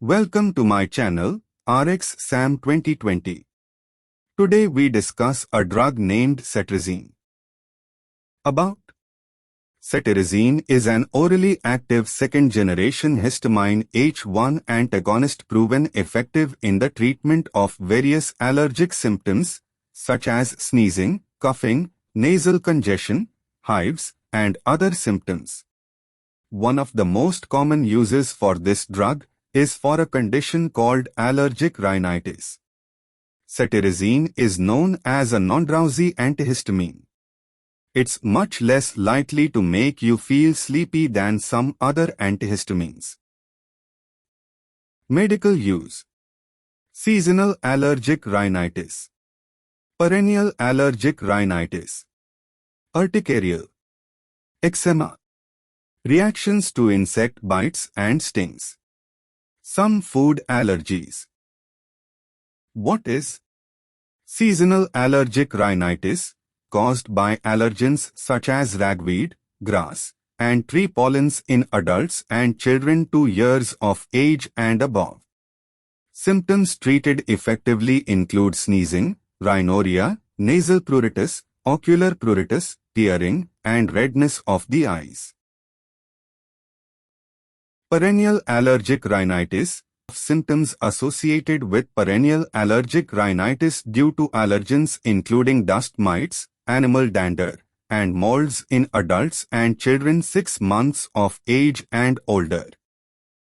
Welcome to my channel, RX Sam 2020. Today we discuss a drug named Cetirizine. About Cetirizine is an orally active second-generation histamine H1 antagonist proven effective in the treatment of various allergic symptoms such as sneezing, coughing, nasal congestion, hives, and other symptoms. One of the most common uses for this drug is for a condition called allergic rhinitis. Cetirizine is known as a non-drowsy antihistamine. It's much less likely to make you feel sleepy than some other antihistamines. Medical use: seasonal allergic rhinitis, perennial allergic rhinitis, urticarial, eczema, reactions to insect bites and stings, some food allergies. What is seasonal allergic rhinitis? Caused by allergens such as ragweed, grass, and tree pollens in adults and children 2 years of age and above. Symptoms treated effectively include sneezing, rhinorrhea, nasal pruritus, ocular pruritus, tearing, and redness of the eyes. Perennial allergic rhinitis. Symptoms associated with perennial allergic rhinitis due to allergens including dust mites, animal dander, and molds in adults and children 6 months of age and older.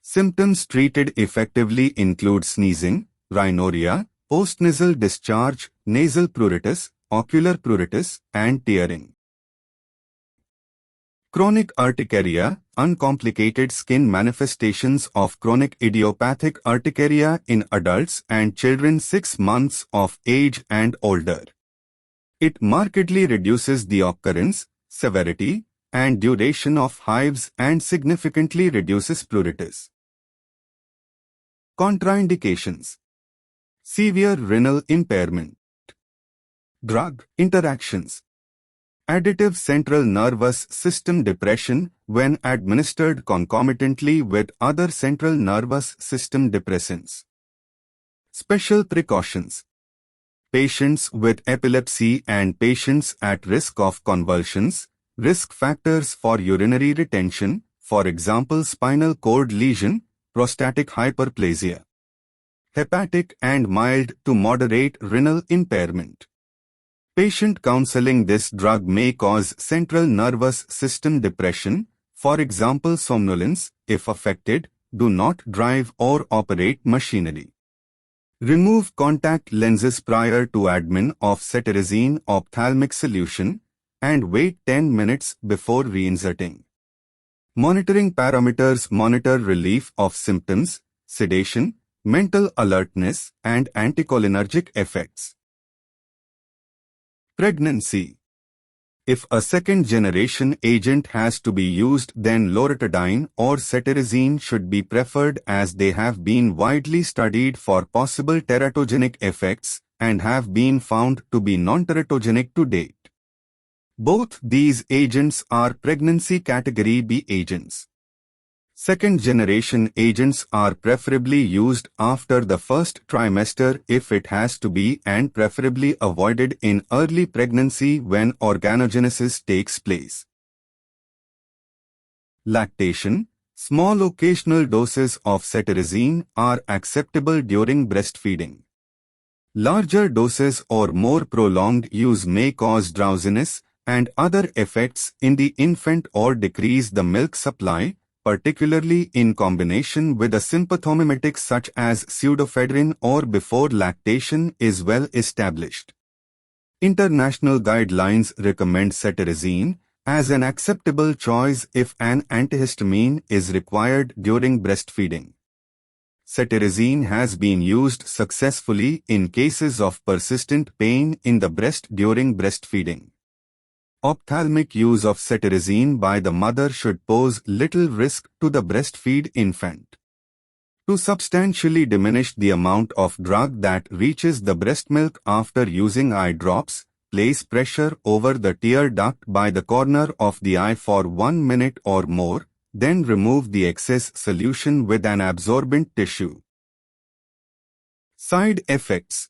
Symptoms treated effectively include sneezing, rhinorrhea, postnasal discharge, nasal pruritus, ocular pruritus, and tearing. Chronic urticaria, uncomplicated skin manifestations of chronic idiopathic urticaria in adults and children 6 months of age and older. It markedly reduces the occurrence, severity, and duration of hives and significantly reduces pruritus. Contra-indications: severe renal impairment, drug interactions, additive central nervous system depression when administered concomitantly with other central nervous system depressants. Special precautions: patients with epilepsy and patients at risk of convulsions, risk factors for urinary retention, for example spinal cord lesion, prostatic hyperplasia, hepatic and mild to moderate renal impairment. Patient counseling: this drug may cause central nervous system depression, for example somnolence. If affected, do not drive or operate machinery. Remove contact lenses prior to admin of cetirizine ophthalmic solution and wait 10 minutes before reinserting. Monitoring parameters: monitor relief of symptoms, sedation, mental alertness, and anticholinergic effects. Pregnancy: if a second-generation agent has to be used, then loratadine or cetirizine should be preferred as they have been widely studied for possible teratogenic effects and have been found to be non-teratogenic to date. Both these agents are pregnancy category B agents. Second-generation agents are preferably used after the first trimester if it has to be, and preferably avoided in early pregnancy when organogenesis takes place. Lactation: small occasional doses of cetirizine are acceptable during breastfeeding. Larger doses or more prolonged use may cause drowsiness and other effects in the infant or decrease the milk supply, particularly in combination with a sympathomimetic such as pseudoephedrine or before lactation is well established. International guidelines recommend cetirizine as an acceptable choice if an antihistamine is required during breastfeeding. Cetirizine has been used successfully in cases of persistent pain in the breast during breastfeeding. Ophthalmic use of cetirizine by the mother should pose little risk to the breastfeed infant. To substantially diminish the amount of drug that reaches the breast milk after using eye drops, place pressure over the tear duct by the corner of the eye for 1 minute or more, then remove the excess solution with an absorbent tissue. Side effects.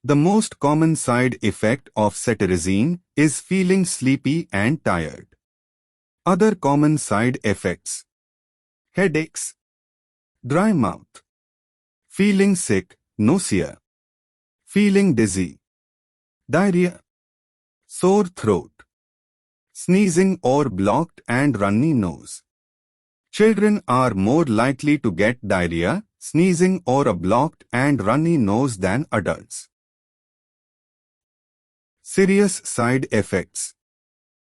The most common side effect of cetirizine is feeling sleepy and tired. Other common side effects: headaches, dry mouth, feeling sick, nausea, feeling dizzy, diarrhea, sore throat, sneezing or blocked and runny nose. Children are more likely to get diarrhea, sneezing or a blocked and runny nose than adults. Serious side effects.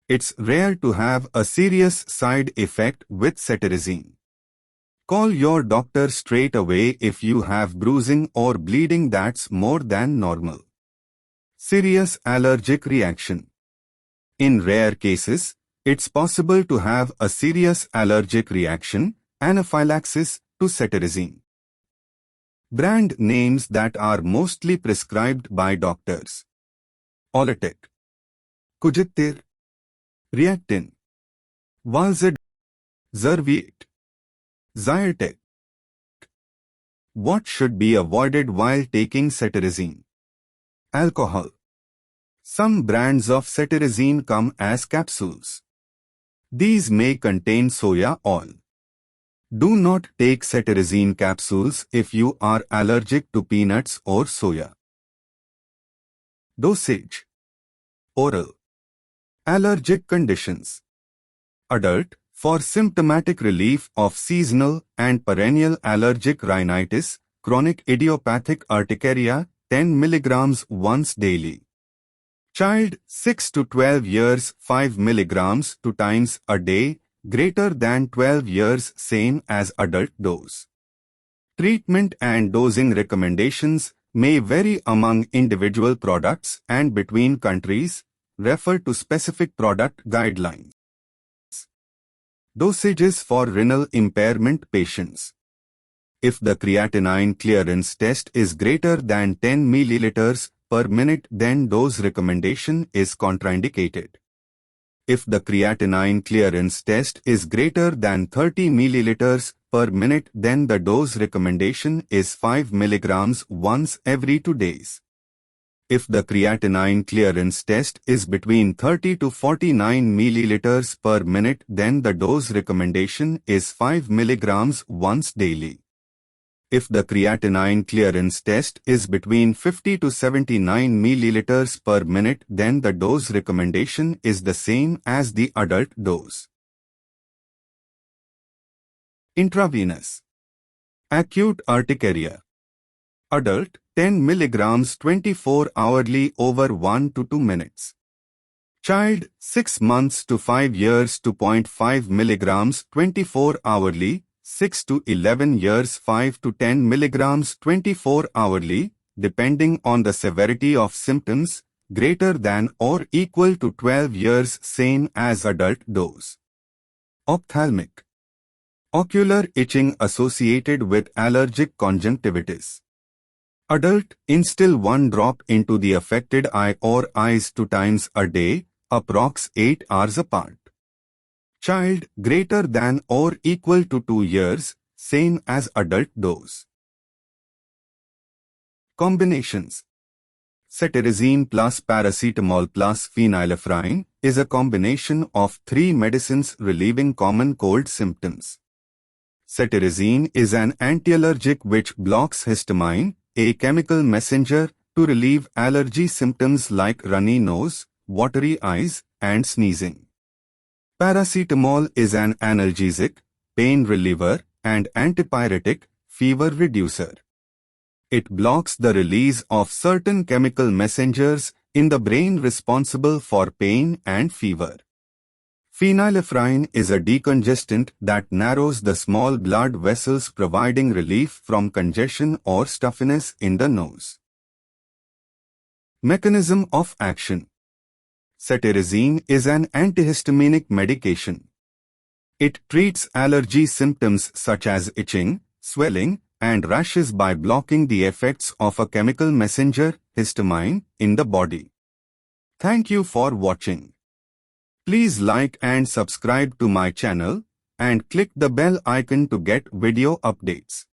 It's rare to have a serious side effect with cetirizine. Call your doctor straight away if you have bruising or bleeding that's more than normal. Serious allergic reaction. In rare cases, it's possible to have a serious allergic reaction, anaphylaxis, to cetirizine. Brand names that are mostly prescribed by doctors: Olatic, Kujitir, Reactin, Valzid, Zerviate, Zyrtec. What should be avoided while taking cetirizine? Alcohol. Some brands of cetirizine come as capsules. These may contain soya oil. Do not take cetirizine capsules if you are allergic to peanuts or soya. Dosage. Oral. Allergic conditions. Adult, for symptomatic relief of seasonal and perennial allergic rhinitis, chronic idiopathic urticaria, 10 mg once daily. Child, 6 to 12 years, 5 mg 2 times a day, greater than 12 years, same as adult dose. Treatment and dosing recommendations may vary among individual products and between countries. Refer to specific product guidelines. Dosages for renal impairment patients. If the creatinine clearance test is greater than 10 ml per minute, then dose recommendation is contraindicated. If the creatinine clearance test is greater than 30 ml per minute, then the dose recommendation is 5 mg once every 2 days. If the creatinine clearance test is between 30 to 49 ml per minute, then the dose recommendation is 5 mg once daily. If the creatinine clearance test is between 50 to 79 ml per minute, then the dose recommendation is the same as the adult dose. Intravenous. Acute urticaria. Adult, 10 mg 24 hourly over 1 to 2 minutes. Child, 6 months to 5 years, 2.5 mg 24 hourly, 6 to 11 years, 5 to 10 mg 24 hourly, depending on the severity of symptoms, greater than or equal to 12 years, same as adult dose. Ophthalmic. Ocular itching associated with allergic conjunctivitis. Adult, instill 1 drop into the affected eye or eyes 2 times a day, approx 8 hours apart. Child, greater than or equal to 2 years, same as adult dose. Combinations. Cetirizine plus paracetamol plus phenylephrine is a combination of 3 medicines relieving common cold symptoms. Cetirizine is an antiallergic which blocks histamine, a chemical messenger, to relieve allergy symptoms like runny nose, watery eyes, and sneezing. Paracetamol is an analgesic, pain reliever, and antipyretic, fever reducer. It blocks the release of certain chemical messengers in the brain responsible for pain and fever. Phenylephrine is a decongestant that narrows the small blood vessels, providing relief from congestion or stuffiness in the nose. Mechanism of action. Cetirizine is an antihistaminic medication. It treats allergy symptoms such as itching, swelling, and rashes by blocking the effects of a chemical messenger, histamine, in the body. Thank you for watching. Please like and subscribe to my channel. and click the bell icon to get video updates.